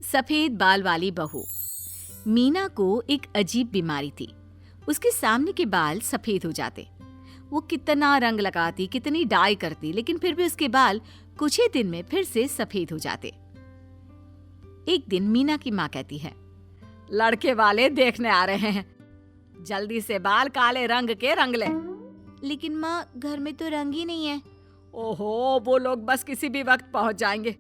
सफेद बाल वाली बहू। मीना को एक अजीब बीमारी थी। उसके सामने के बाल सफेद हो जाते। वो कितना रंग लगाती, कितनी डाई करती, लेकिन फिर भी उसके बाल कुछ ही दिन में फिर से सफेद हो जाते। एक दिन मीना की माँ कहती है, लड़के वाले देखने आ रहे हैं, जल्दी से बाल काले रंग के रंग ले। लेकिन माँ, घर में तो रंग ही नहीं है। ओहो, वो लोग बस किसी भी वक्त पहुंच जाएंगे।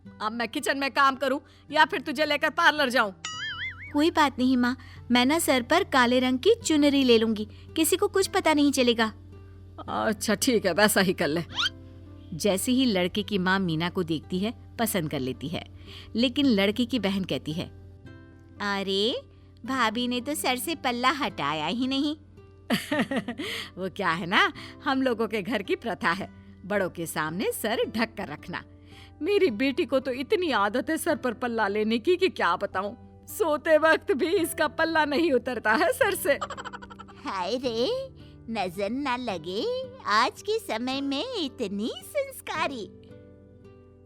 अब मैं किचन में काम करूं या फिर तुझे लेकर पार्लर जाऊं? कोई बात नहीं माँ, मैं ना सर पर काले रंग की चुनरी ले लूंगी, किसी को कुछ पता नहीं चलेगा। अच्छा ठीक है, वैसा ही कर ले। जैसे ही लड़के की माँ मीना को देखती है, पसंद कर लेती है। लेकिन लड़के की बहन कहती है, अरे भाभी ने तो सर से पल्ला हटाया ही नहीं। वो क्या है ना, हम लोगों के घर की प्रथा है, बड़ों के सामने सर ढक कर रखना। मेरी बेटी को तो इतनी आदत है सर पर पल्ला लेने की कि क्या बताऊं। सोते वक्त भी इसका पल्ला नहीं उतरता है सर से। हाय रे, नजर ना लगे, आज के समय में इतनी संस्कारी।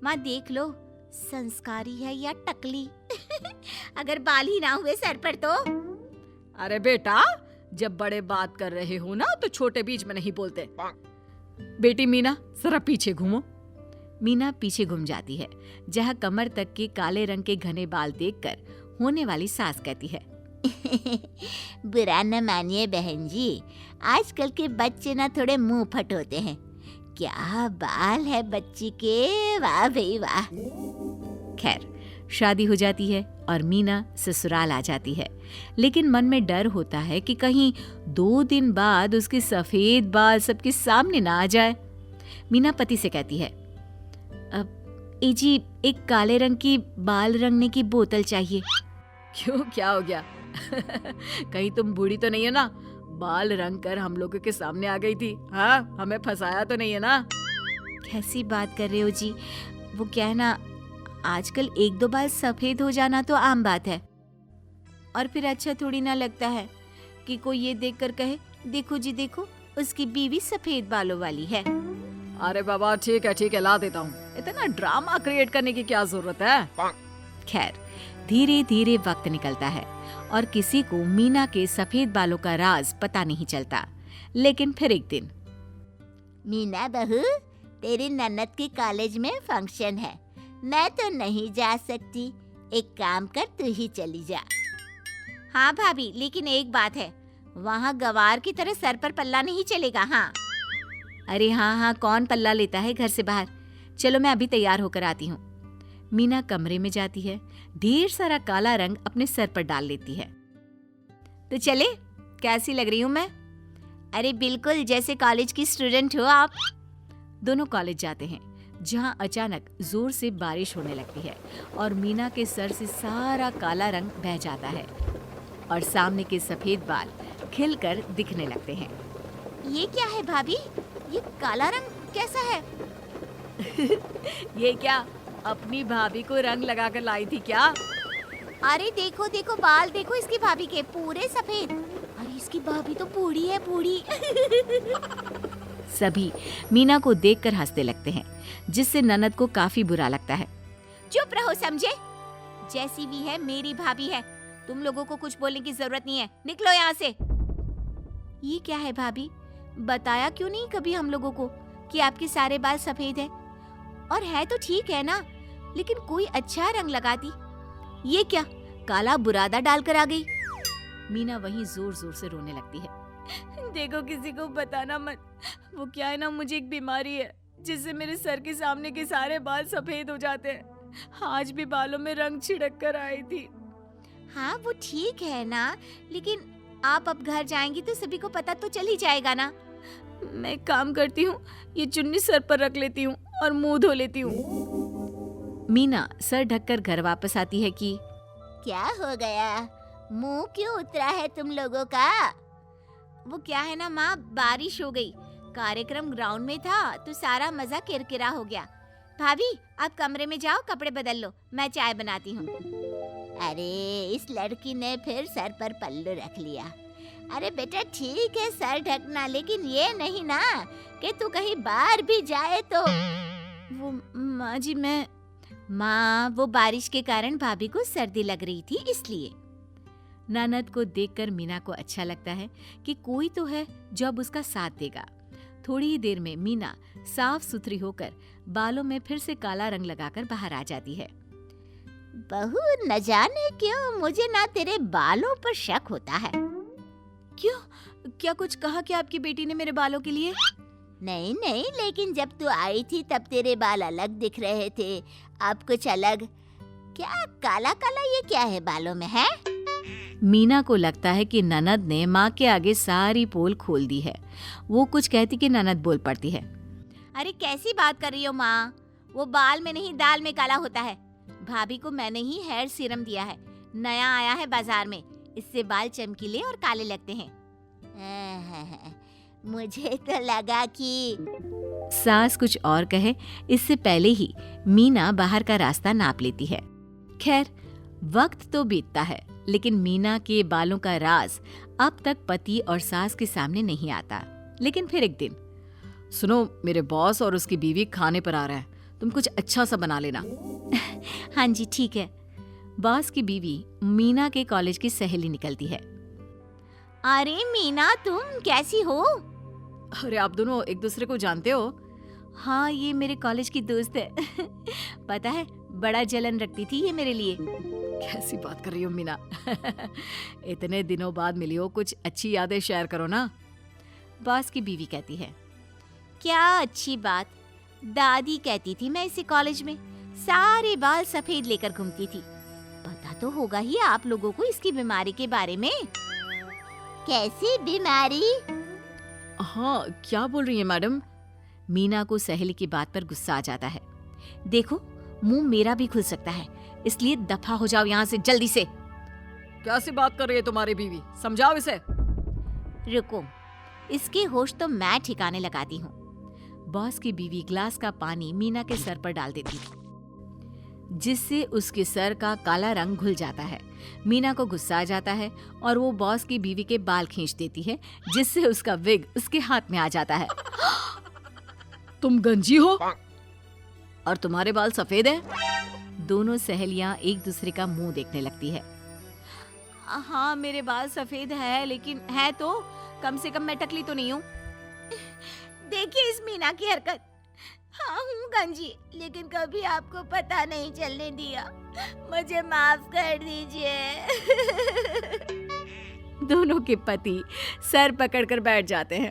माँ देख लो, संस्कारी है या टकली। अगर बाल ही ना हुए सर पर तो। अरे बेटा, जब बड़े बात कर रहे हो ना तो छोटे बीच में नहीं बोलते। बेटी मीना, जरा पीछे घूमो। मीना पीछे घूम जाती है, जहाँ कमर तक के काले रंग के घने बाल देखकर होने वाली सास कहती है, बुरा न मानिए बहन जी, आजकल के बच्चे ना थोड़े मुंह फट होते हैं। क्या बाल है बच्ची के, वाह भाई वाह। खैर, शादी हो जाती है और मीना ससुराल आ जाती है। लेकिन मन में डर होता है कि कहीं 2 दिन बाद उसके सफेद बाल सबके सामने ना आ जाए। मीना पति से कहती है, अब जी एक काले रंग की बाल रंगने की बोतल चाहिए। क्यों, क्या हो गया? कहीं तुम बूढ़ी तो नहीं है ना, बाल रंग कर हम लोगों के सामने आ गई थी? हाँ, हमें फंसाया तो नहीं है ना? कैसी बात कर रहे हो जी? वो क्या है ना, आजकल 1-2 बाल सफेद हो जाना तो आम बात है। और फिर अच्छा थोड़ी ना लगता है कि कोई ये देखकर कहे, देखो जी देखो, उसकी बीवी सफेद बालों वाली है। अरे बाबा ठीक है, ला देता हूँ। इतना ड्रामा क्रिएट करने की क्या जरूरत है? खैर, धीरे धीरे वक्त निकलता है और किसी को मीना के सफेद बालों का राज पता नहीं चलता। लेकिन फिर एक दिन, मीना बहू, तेरी ननद के कॉलेज में फंक्शन है, मैं तो नहीं जा सकती, एक काम कर तू ही चली जा। हाँ भाभी, लेकिन एक बात है, वहाँ गवार की तरह सर पर पल्ला नहीं चलेगा। हाँ। अरे हाँ, कौन पल्ला लेता है घर से बाहर? चलो मैं अभी तैयार होकर आती हूँ। मीना कमरे में जाती है, ढेर सारा काला रंग अपने सर पर डाल लेती है। तो चले, कैसी लग रही हूँ मैं? अरे बिल्कुल जैसे कॉलेज की स्टूडेंट हो आप। दोनों कॉलेज जाते हैं, जहाँ अचानक जोर से बारिश होने लगती है और मीना के सर से सारा काला रंग बह जाता है और सामने के सफेद बाल खिलकर दिखने लगते हैं। ये क्या है भाभी? ये काला रंग कैसा है? ये क्या, अपनी भाभी को रंग लगाकर लाई थी क्या? अरे देखो देखो, बाल देखो इसकी भाभी के, पूरे सफेद। अरे इसकी भाभी तो बूढ़ी है, बूढ़ी। सभी मीना को देखकर हंसने लगते हैं, जिससे ननद को काफी बुरा लगता है। चुप रहो समझे, जैसी भी है मेरी भाभी है, तुम लोगों को कुछ बोलने की जरूरत नहीं है, निकलो यहाँ से। ये क्या है भाभी, बताया क्यों नहीं कभी हम लोगों को कि आपके सारे बाल सफेद हैं? और है तो ठीक है ना, लेकिन कोई अच्छा रंग लगाती। ये क्या, काला बुरादा डालकर आ गई। मीना वहीं जोर जोर से रोने लगती है। देखो किसी को बताना मत, वो क्या है ना, मुझे एक बीमारी है जिससे मेरे सर के सामने के सारे बाल सफेद हो जाते हैं। आज भी बालों में रंग छिड़क कर आई थी। हाँ वो ठीक है ना, लेकिन आप अब घर जाएंगी तो सभी को पता तो चल ही जाएगा ना। मैं एक काम करती हूँ, ये चुन्नी सर पर रख लेती हूँ और मुंह धो लेती हूँ। मीना सर ढककर घर वापस आती है कि क्या हो गया, मुंह क्यों उतरा है तुम लोगों का? वो क्या है ना माँ, बारिश हो गई, कार्यक्रम ग्राउंड में था तो सारा मजा किरकिरा हो गया। भाभी आप कमरे में जाओ, कपड़े बदल लो, मैं चाय बनाती हूँ। अरे इस लड़की ने फिर सर पर पल्लू रख लिया। अरे बेटा ठीक है सर ढकना, लेकिन ये नहीं ना कि तू कहीं बाहर भी जाए तो। वो माँ जी, मैं माँ, वो बारिश के कारण भाभी को सर्दी लग रही थी इसलिए। ननद को देखकर मीना को अच्छा लगता है कि कोई तो है जो अब उसका साथ देगा। थोड़ी ही देर में मीना साफ सुथरी होकर बालों में फिर से काला रंग लगाकर बाहर आ जाती है। बहू, न जाने क्यों मुझे ना तेरे बालों पर शक होता है। क्यों? क्या कुछ कहा क्या आपकी बेटी ने मेरे बालों के लिए? नहीं नहीं, लेकिन जब तू आई थी तब तेरे बाल अलग दिख रहे थे, अब कुछ अलग। क्या काला काला ये क्या है बालों में है? मीना को लगता है कि ननद ने माँ के आगे सारी पोल खोल दी है। वो कुछ कहती कि ननद बोल पड़ती है। अरे कैसी बात कर रही हो माँ, वो बाल में नहीं दाल में काला होता है। भाभी को मैंने ही हेयर सीरम दिया है, नया आया है बाजार में, इससे बाल चमकीले और काले लगते हैं। मुझे तो लगा कि सास कुछ और कहे इससे पहले ही मीना बाहर का रास्ता नाप लेती है। खैर, वक्त तो बीतता है, लेकिन मीना के बालों का राज अब तक पति और सास के सामने नहीं आता। लेकिन फिर एक दिन, सुनो, मेरे बॉस और उसकी बीवी खाने पर आ रहा है, तुम कुछ अच्छा सा बना लेना। हाँ जी ठीक है। बॉस की बीवी मीना के कॉलेज की सहेली निकलती है। अरे मीना, तुम कैसी हो? अरे आप दोनों एक दूसरे को जानते हो? हाँ, ये मेरे कॉलेज की दोस्त है। पता है, बड़ा जलन रखती थी ये मेरे लिए। कैसी बात कर रही हो मीना? इतने दिनों बाद मिली हो, कुछ अच्छी यादें शेयर करो ना। बॉस की बीवी कहती है। क्या अच्छी बात, दादी कहती थी मैं इसी कॉलेज में सारे बाल सफेद लेकर घूमती थी। पता तो होगा ही आप लोगों को इसकी बीमारी के बारे में। कैसी बीमारी? हाँ, क्या बोल रही है मैडम? मीना को सहेली की बात पर गुस्सा आ जाता है। देखो, मुंह मेरा भी खुल सकता है, इसलिए दफा हो जाओ यहाँ से जल्दी से। कैसी बात कर रही है तुम्हारी बीवी? समझाओ इसे। रुको, इसके होश तो मैं ठिकाने लगाती हूँ। बॉस की बीवी ग्लास का पानी मीना के सर पर डाल देती है, जिससे उसके सर का काला रंग घुल जाता है। मीना को गुस्सा आ जाता है और वो बॉस की बीवी के बाल खींच देती है, जिससे उसका विग उसके हाथ में आ जाता है। तुम गंजी हो और तुम्हारे बाल सफेद हैं? दोनों सहेलियां एक दूसरे का मुंह देखने लगती है। हाँ, मेरे बाल सफेद है, लेकिन है तो कम से कम मैं टकली तो नहीं हूँ। देखिए इस मीना की हरकत। हाँ हूँ गंजी, लेकिन कभी आपको पता नहीं चलने दिया, मुझे माफ कर दीजिए। दोनों के पति सर पकड़कर बैठ जाते हैं।